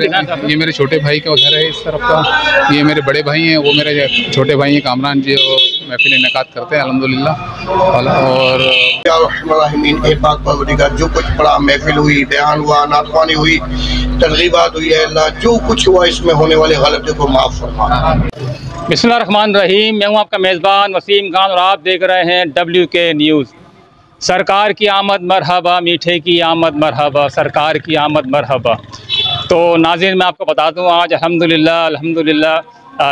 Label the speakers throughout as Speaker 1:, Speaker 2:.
Speaker 1: ये मेरे छोटे भाई का घर है इस तरफ का, ये मेरे बड़े भाई हैं, वो मेरे छोटे भाई हैं कामरान जी, वो महफिल इनेकाद करते हैं अल्हम्दुलिल्लाह। और
Speaker 2: जो कुछ पढ़ा, महफिल हुई, बयान हुआ, नातवानी हुई, तरगीबात हुई है, अल्लाह जो कुछ हुआ इसमें होने वाले गलतियों को माफ़ फरमा।
Speaker 3: बिस्मिल्लाहिर्रहमानिर्रहीम। मैं हूँ आपका मेज़बान वसीम खान और आप देख रहे हैं WK न्यूज़। सरकार की आमद मरहबा, मीठे की आमद मरहबा, सरकार की आमद मरहबा। तो नाज़रीन, मैं आपको बता दूँ, आज अल्हम्दुलिल्लाह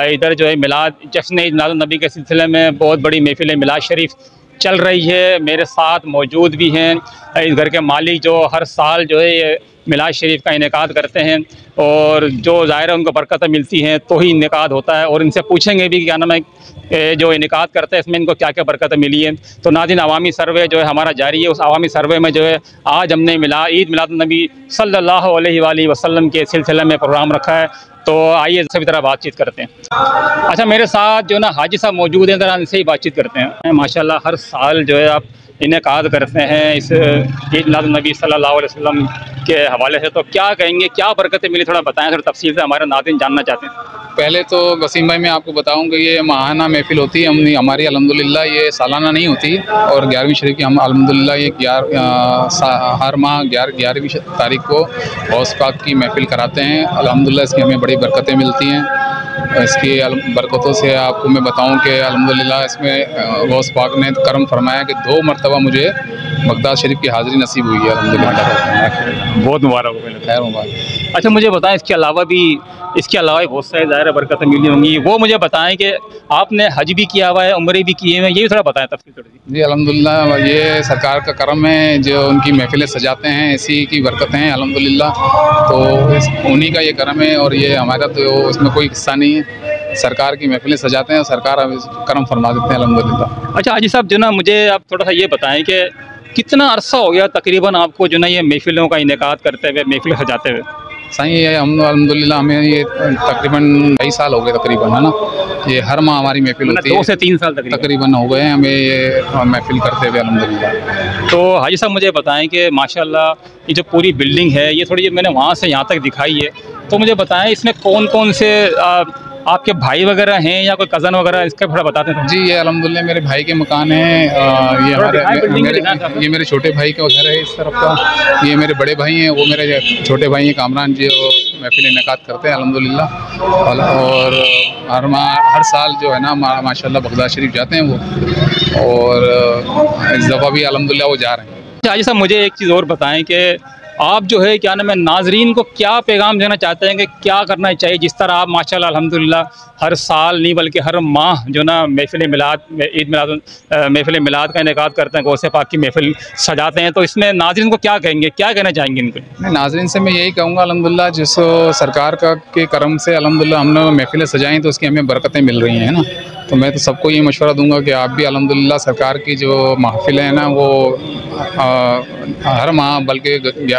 Speaker 3: इधर जो है मिलाद जश्न मिलाद नबी के सिलसिले में बहुत बड़ी महफिल मिलाद शरीफ चल रही है। मेरे साथ मौजूद भी हैं इस घर के मालिक, जो हर साल जो है ये मिलाद शरीफ का इनेकाद करते हैं और जो ज़ाहिर है उनको बरकतें मिलती हैं तो ही इनेकाद होता है। और इनसे पूछेंगे भी क्या नाम है जो इनेकाद करते हैं इसमें इनको क्या क्या बरकतें मिली हैं। तो नाज़रीन, अवामी सर्वे जो है हमारा जारी है। उस अवामी सर्वे में जो है आज हमने ईद मिलाद नबी सल्लल्लाहु अलैहि वसल्लम के सिलसिले में प्रोग्राम रखा है। तो आइए सभी तरह बातचीत करते हैं। अच्छा, मेरे साथ जो ना हाजी साहब मौजूद हैं, ज़रा इनसे ही बातचीत करते हैं। माशाल्लाह हर साल जो है आप इनेकाद करते हैं इस ईद मिलाद नबी सल्लल्लाहु अलैहि वसल्लम के हवाले से, तो क्या कहेंगे, क्या बरकतें मिली, थोड़ा बताएं, थोड़ा तफसील से हमारे नाज़रीन जानना चाहते हैं।
Speaker 1: पहले तो वसीम भाई मैं आपको बताऊं कि ये माहाना महफिल होती है हमारी अल्हम्दुलिल्लाह, ये सालाना नहीं होती। और 11वीं शरीफ की हम अल्हम्दुलिल्लाह ये हर माह 11वीं तारीख को गौस पाक की महफिल कराते हैं। अल्हम्दुलिल्लाह इसकी हमें बड़ी बरकतें मिलती हैं। इसकी बरकतों से आपको मैं बताऊं कि अल्हम्दुलिल्लाह इसमें गौस पाक ने करम फरमाया कि 2 मरतबा मुझे बगदाद शरीफ की हाज़िरी नसीब हुई है अल्हम्दुलिल्लाह।
Speaker 3: बहुत मुबारक हो,
Speaker 1: खैर मुबारक।
Speaker 3: अच्छा, मुझे बताएं इसके अलावा भी बहुत सारे ज़ाहिर बरकतें मिली होंगी, वो मुझे बताएं कि आपने हज भी किया हुआ है, उम्रे भी किए हुए हैं, ये भी थोड़ा बताएं तफसील थोड़ी सी।
Speaker 1: जी अल्हम्दुलिल्लाह, ये सरकार का करम है जो उनकी महफिलें सजाते हैं, इसी की बरकतें हैं अल्हम्दुलिल्लाह। तो उन्हीं का ये करम है और ये हमारा तो इसमें कोई हिस्सा नहीं है। सरकार की महफिलें सजाते हैं और सरकार करम फरमा देते हैं अल्हम्दुलिल्लाह।
Speaker 3: अच्छा हाजी साहब, जो ना मुझे आप थोड़ा सा ये बताएं कि कितना अरसा हो गया तकरीबन आपको जो ना ये महफिलों का इनेकाद करते हुए, महफिल सजाते हुए?
Speaker 1: सही है, हम अल्हम्दुलिल्लाह हमें ये तकरीबन 2 साल हो गए तकरीबन, है ना। ये हर माह हमारी महफिल होती है,
Speaker 3: 2 से 3 साल
Speaker 1: तकरीबन हो गए हैं हमें ये महफिल करते हुए अल्हम्दुलिल्लाह।
Speaker 3: तो हाजी साहब मुझे बताएं कि माशाल्लाह ये जो पूरी बिल्डिंग है, ये थोड़ी मैंने वहाँ से यहाँ तक दिखाई है, तो मुझे बताएं इसमें कौन कौन से आपके भाई वगैरह हैं या कोई कज़न वगैरह, इसका थोड़ा बताते हैं।
Speaker 1: जी ये अल्हम्दुलिल्लाह मेरे भाई के मकान हैं। ये मेरे छोटे भाई का घर है इस तरफ का, ये मेरे बड़े भाई हैं, वो मेरे छोटे भाई हैं कामरान जी, वो महफिल इनेकाद करते हैं अल्हम्दुलिल्लाह। और हर साल जो है ना माशाल्लाह बगदाद शरीफ जाते हैं वो, और इस दफ़ा भी अल्हम्दुलिल्लाह वो जा रहे हैं।
Speaker 3: हाजी साहब मुझे एक चीज़ और बताएं कि आप जो है क्या नाम है नाजरीन को क्या पैगाम देना चाहते हैं कि क्या करना चाहिए, जिस तरह आप माशाल्लाह अल्हम्दुलिल्लाह हर साल नहीं बल्कि हर माह जो ना महफिल मिलाद का इनेकाद करते हैं, गौसे पाक की महफिल सजाते हैं, तो इसमें नाजरीन को क्या कहेंगे, क्या कहना चाहेंगे इनको?
Speaker 1: मैं नाजरीन से मैं यही कहूँगा अल्हम्दुलिल्लाह, जिस सरकार के करम से अल्हम्दुलिल्लाह हमने महफिलें सजाई तो उसकी हमें बरकतें मिल रही हैं ना। तो मैं तो सबको ये मशवरा दूंगा कि आप भी अल्हम्दुलिल्लाह सरकार की जो महफिलें हैं ना वो हर माह बल्कि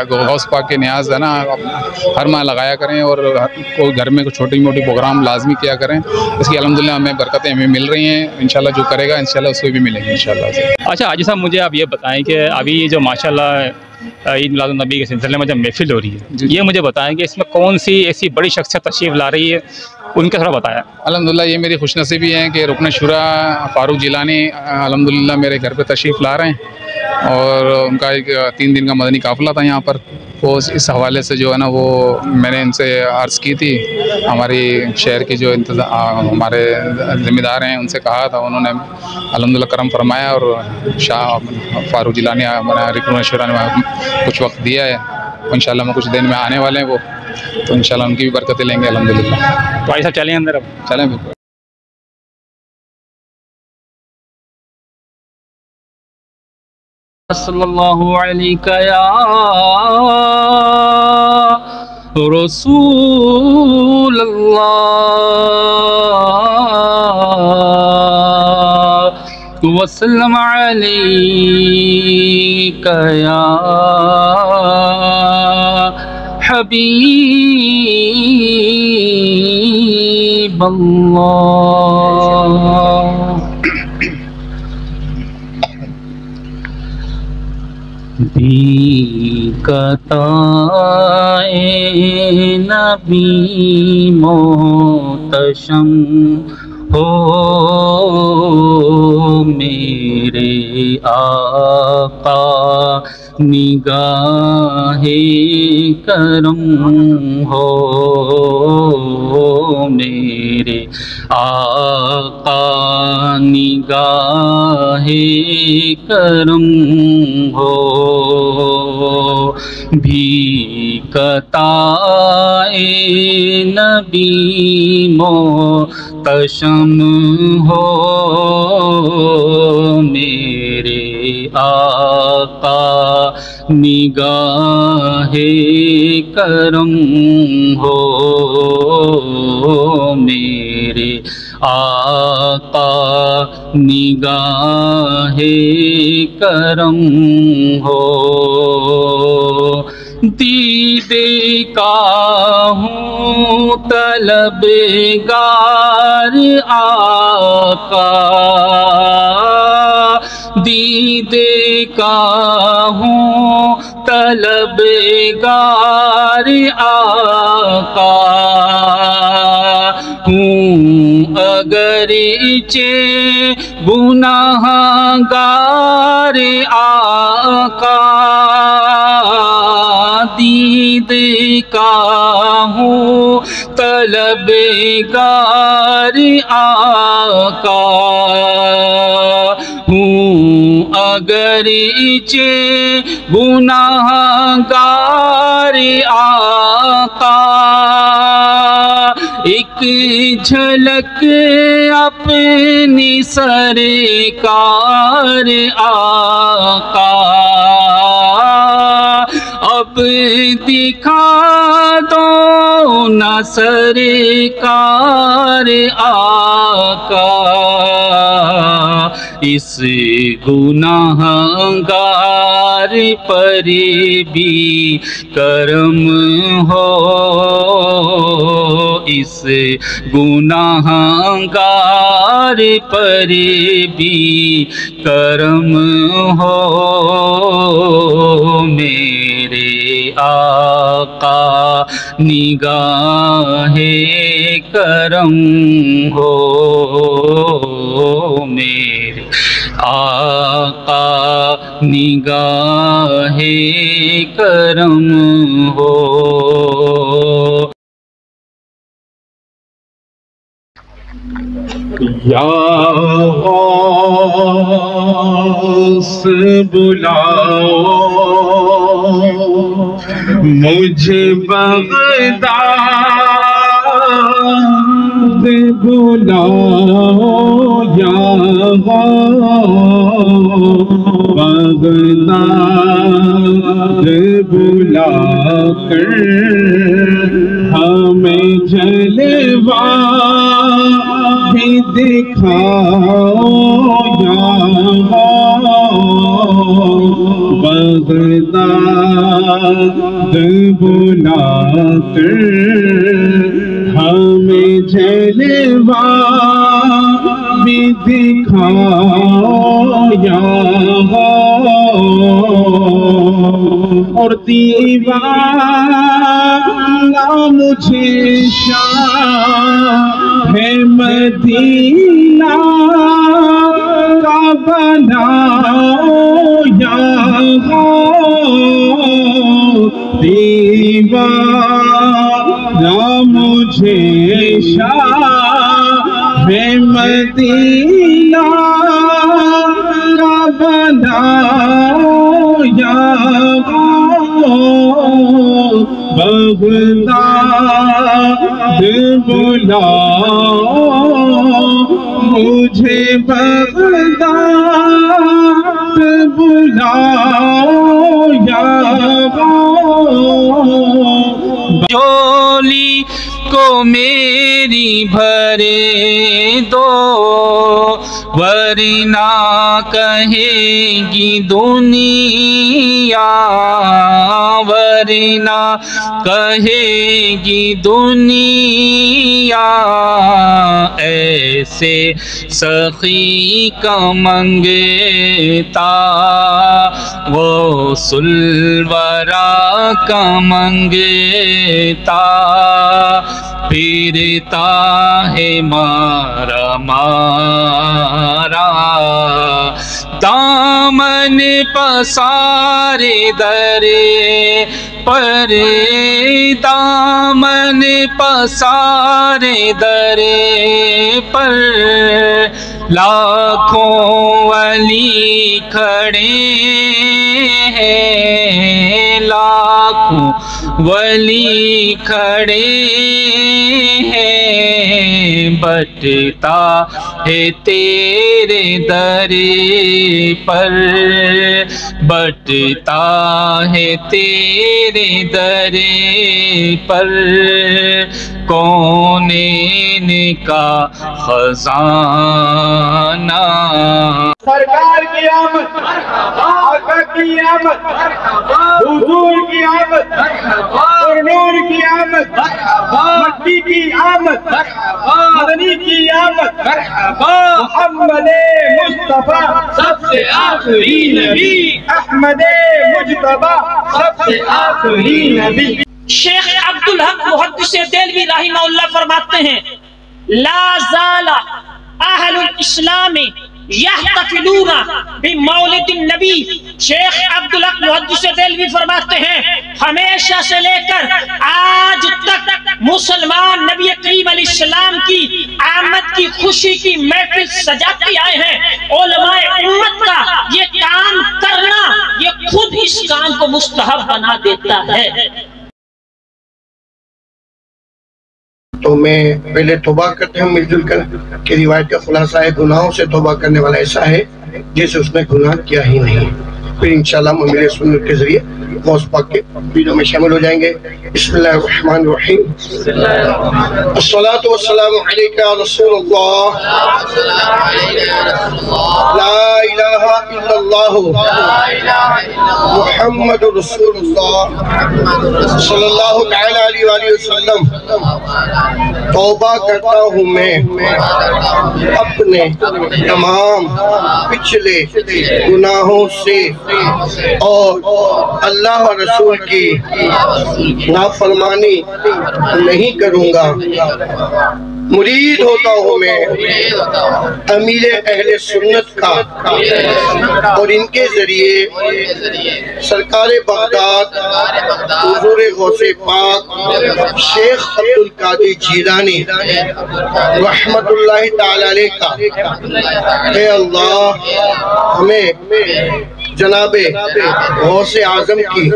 Speaker 1: गौस पाक के न्याज़ है ना हर माह लगाया करें, और कोई घर में कोई छोटी मोटी प्रोग्राम लाजमी किया करें। इसकी अल्हम्दुलिल्लाह हमें बरकतें हमें मिल रही हैं, इंशाल्लाह जो करेगा इंशाल्लाह उसको भी मिलेंगी इंशाल्लाह से।
Speaker 3: अच्छा हाजी साहब मुझे आप ये बताएं कि अभी जो माशाल्लाह ईद मिलाद नबी के सिलसिले में जब महफिल हो रही है, ये मुझे बताएं कि इसमें कौन सी ऐसी बड़ी शख्सियत तशरीफ़ ला रही है, उनका थोड़ा बताया।
Speaker 1: अल्हम्दुलिल्लाह ये मेरी खुशनसीबी है कि रुकन शुरा फ़ारूक जिलानी अल्हम्दुलिल्लाह मेरे घर पे तशरीफ़ ला रहे हैं, और उनका एक 3 दिन का मदनी काफ़िला था यहाँ पर। वो इस हवाले से जो है ना वो मैंने इनसे अर्ज़ की थी, हमारी शहर के जो हमारे ज़िम्मेदार हैं उनसे कहा था, उन्होंने अल्हम्दुलिल्लाह करम फरमाया और शाह फ़ारूक जिलानी हमारे रुकन शुरा ने कुछ वक्त दिया है। इंशाल्लाह में कुछ दिन में आने वाले हैं वो, तो इंशाल्लाह उनकी भी बरकतें लेंगे अल्हम्दुलिल्लाह।
Speaker 3: तो ऐसा चलें अंदर, अब
Speaker 1: चलें बिल्कुल।
Speaker 3: सल्लल्लाहु अलैका या रसूल अल्लाह वसल्लम अलैका या हबीब अल्लाह। दीदार
Speaker 4: قطائے نبی محتشم ہو میرے آقا نگاہ کرم ہو میرے آقا نگاہ کرم ہو بھی قطائے نبی محتشم ہو میرے آقا نگاہ کرم ہو میرے آقا نگاہ کرم ہو دیدے کا ہوں طلبگار آقا دیدے کا ہوں طلبگار آقا ہوں اگرچہ گناہ گار آقا دید کا ہوں طلبگار آقا ہوں اگرچہ گناہ گار آقا ایک جھلک اپنی سرکار آقا اب دکھا دو نہ سرکار آقا اس گناہ گار پر بھی کرم ہو اس گناہ گار پر بھی کرم ہو میرے آقا نگاہ کرم ہو میرے آقا نگاہ کرم ہو
Speaker 5: یا غوث بلاؤ مجھے بغداد بلاؤ یا غوث بغداد بلا کر ہمیں جلوہ بھی دکھاؤ یا بغداد بلا کر ہمیں جلوہ بھی دکھاؤ یا اور دیوانہ مجھے شاہ ہے مدینہ کا بناؤ یا دیوانہ مجھے شاہ ہے مدینہ کا بناؤ یا بغداد بلاؤ مجھے بغداد بلاؤ یا
Speaker 4: جھولی کو میری بھرے دو ورنہ کہے گی دنیا ورنہ کہے گی دنیا ایسے سخی کا منگتا غوث الورا کا منگتا پھرتا ہے مارا مارا دامن پسارے درے پر دامن پسارے درے پر لاکھوں ولی کھڑے ہیں لاکھوں ولی کھڑے ہیں بٹتا ہے تیرے درے پر بٹتا ہے تیرے درے پر کونین کا خزانہ
Speaker 5: سرکار کی آمد آقا کی آمد حضور کی آمد نور کی آمد مکی کی آمد مدنی کی آمد محمد مصطفیٰ سب سے آخری نبی احمد مجتبی سب سے آخری نبی
Speaker 6: شیخ عبدالحق محدث دہلوی رحمہ اللہ فرماتے ہیں لا زال اہل الاسلام یحتفلون بمولد النبی شیخ عبدالحق محدث دہلوی فرماتے ہیں ہمیشہ سے لے کر آج تک مسلمان نبی کریم علیہ السلام کی آمد کی خوشی کی محفل سجاتے آئے ہیں علماء امت کا یہ کام کرنا یہ خود اس کام کو مستحب بنا دیتا ہے
Speaker 2: تو میں پہلے توبہ کرتے ہیں مل جل کر کہ روایت کا خلاصہ ہے گناہوں سے توبہ کرنے والا ایسا ہے جیسے اس نے گناہ کیا ہی نہیں پھر انشاءاللہ ممیل سنت کے ذریعے غوث پاک کے ویڈیو میں شامل ہو جائیں گے بسم اللہ الرحمن الرحیم الصلاة والسلام علیکہ یا رسول اللہ لا الہ الا اللہ محمد رسول اللہ صلی اللہ تعالیٰ علیہ وآلہ وسلم توبہ کرتا ہوں میں اپنے تمام پچھلے گناہوں سے اور اللہ و رسول کی نافرمانی نہیں کروں گا مرید ہوتا ہوں میں امیر اہل سنت کا اور ان کے ذریعے سرکار بغداد حضور غوث پاک شیخ عبدالقادر جیلانی رحمت اللہ تعالی علیہ کا اے اللہ ہمیں جناب غوث اعظم کی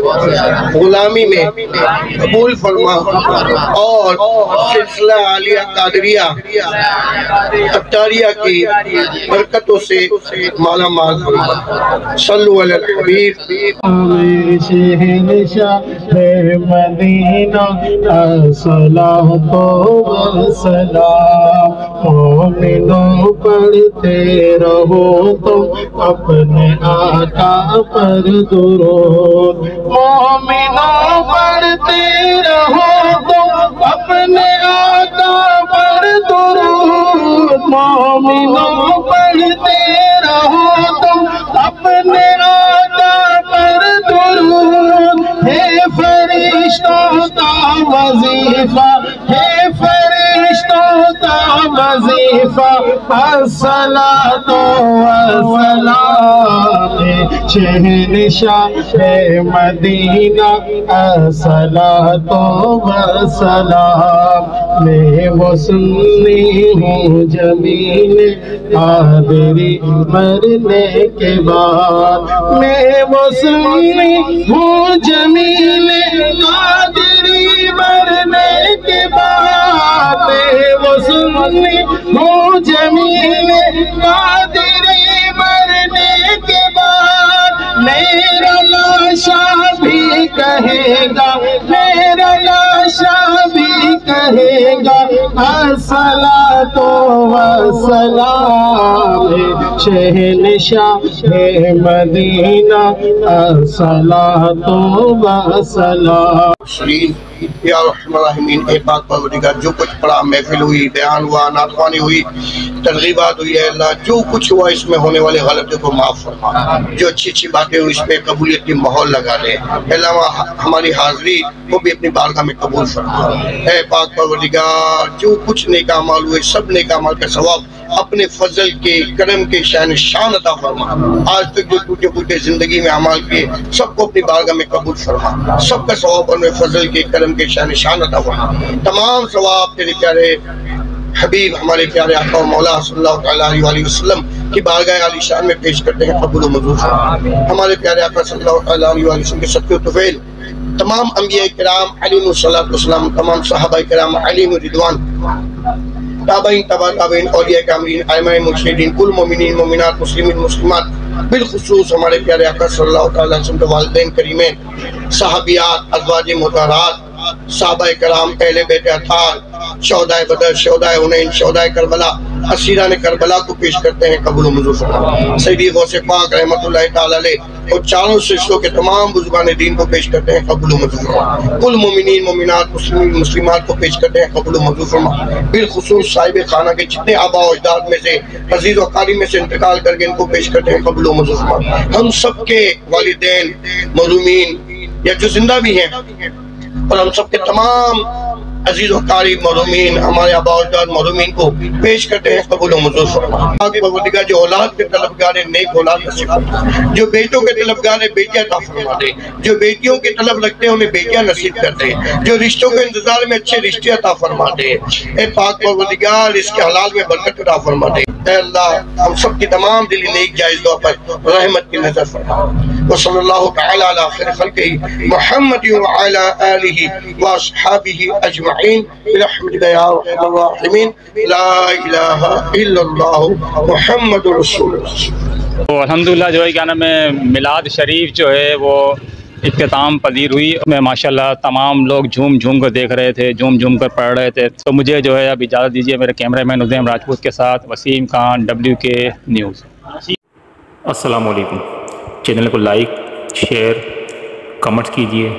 Speaker 2: غلامی میں قبول فرما اور سلسلہ عالیہ قادریہ اتاریہ کی برکتوں سے مالا مال فرما صلو علی الحبیب
Speaker 5: شہنشاہ مدینہ الصلاۃ والسلام مومنوں پڑھتے رہو تم اپنے آقا پر درود مومنوں پڑھتے رہو تم اپنے آقا پر درود مومنوں پڑھتے رہو تم اپنے آقا پر درود ہے فرشتوں کا وظیفہ ہے فرشتوں کا وظیفہ الصلاۃ والسلام شہنشاہ مدینہ الصلاۃ والسلام میں وہ سنی ہوں جمیل قادری مرنے کے بعد میں وہ سنی ہوں جمیل قادری مرنے کے بعد میں وہ سنی ہوں جمیل قادری مرنے کے بعد میرا لاشا بھی کہے گا میرا لاشا بھی کہے گا الصلاۃ والسلام शहनशाह मदीना अस्सलातु वस्सलाम।
Speaker 2: या रहमान ए पाक परवरदिगार, जो कुछ पढ़ा, महफिल हुई, बयान हुआ, नातवानी हुई, तरगीबात हुई है अल्लाह, जो कुछ हुआ इसमें होने वाले गलतियों को माफ़ फरमा, जो अच्छी अच्छी बातें हुई इसमें कबूलियत की माहौल लगा दे अल्लाह, हमारी हाज़री को भी अपनी बारगाह में कबूल फरमा। ए पाक परवरदिगार, जो कुछ नेक अमाल हुए सब नेक अमाल का सवाब अपने फजल के करम के शान शान अता फरमा। आज तक जो टूटे फूटे जिंदगी में अमाल किए सबको अपनी बारगाह में कबूल फरमा, सबका सवाब अपने फजल के करम के शान शान अता फरमा। तमाम सवाब तेरे प्यारे हबीब हमारे प्यारे आका और मौला सल्लल्लाहु अलैहि वसल्लम की बारगाह आलीशान में पेश करते हैं, कबूल मंजूर फरमा। हमारे प्यारे आका सल्लल्लाहु अलैहि वसल्लम के सदक़े तुफ़ैल तमाम अंबिया किराम अलैहिमुस्सलातु वस्सलाम, तमाम सहाबा किराम अलैहिम रिदवान, ताबईन तबा ताबईन, औलिया कामिलीन, आइमाए मुर्शिदीन, कुल मोमिनीन मोमिनात, मुस्लिमीन मुस्लिमात, बिलखुसूस हमारे प्यारे आका सल्लल्लाहु अलैहि वसल्लम के वालिदैन करीमैन, सहाबियात, अज़वाजे मुतहरात, सहाबाए किराम, अहले बैत अतार, शोहदाए बदर, शोहदाए हुनैन, शोहदाए करबला, असीरान करबला को पेश करते हैं, कबूल मंजूर फरमा। सैयदी गौसे पाक रहमतुल्लाहि तआला अलैह और चारों सिलसिलों के तमाम बुजुर्गान दीन को पेश करते हैं, कबूल मंजूर फरमा। कुल मोमिनीन मोमिनात, मुस्लिमीन मुस्लिमात को पेश करते हैं, कबूल मंजूर फरमा। बिलखुसूस साहिब खाना के जितने आबा और अजदाद में से अजीज व कारी में से इंतकाल करके इनको पेश करते हैं, कबूल मंजूर फरमा। हम सबके वालिदैन मरूमीन या जो जिंदा भी हैं और हम सबके तमाम अजीज व कारी मरूमीन, हमारे आबा और अजदाद मरूमीन को पेश करते हैं, कबूल मंजूर फरमा। आगे परवरदिगार, जो औलाद के तलबगार है नेक औलाद नसीब फरमा, जो बेटों के तलबगार है बेटियां अता फरमा दे, जो बेटियों के तलब रखते हैं उन्हें बेटियां नसीब कर दे, जो रिश्तों के इंतजार में अच्छे रिश्ते अता फरमा दे। ए पाक परवरदिगार, इसके हलाल में बरकत अता फरमा दे। ऐ अल्लाह, हम सब की तमाम दिली नेक जायज दुआ पर रहमत की नजर फरमा। व सल्लल्लाहु तआला अला खैर खल्क़िही मुहम्मद व अला आलिही व अस्हाबिही अजमईन बिरहमतिका या अरहमर राहिमीन। ला इलाहा इल्लल्लाह मुहम्मदुर रसूलुल्लाह।
Speaker 3: तो अल्हम्दुलिल्लाह जो है क्या नाम है, मिलाद शरीफ जो है वो इख्तिताम पजीर हुई। मैं माशाल्लाह तमाम लोग झूम झूम कर देख रहे थे, झूम झूम कर पढ़ रहे थे। तो मुझे जो है अब इजाज़त दीजिए मेरे कैमरामैन उज़ैम राजपूत के साथ वसीम खान, WK न्यूज़।
Speaker 7: अस्सलाम वालेकुम। चैनल को लाइक, शेयर, कमेंट्स कीजिए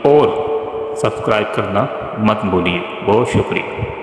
Speaker 7: और सब्सक्राइब करना मत भूलिए। बहुत शुक्रिया।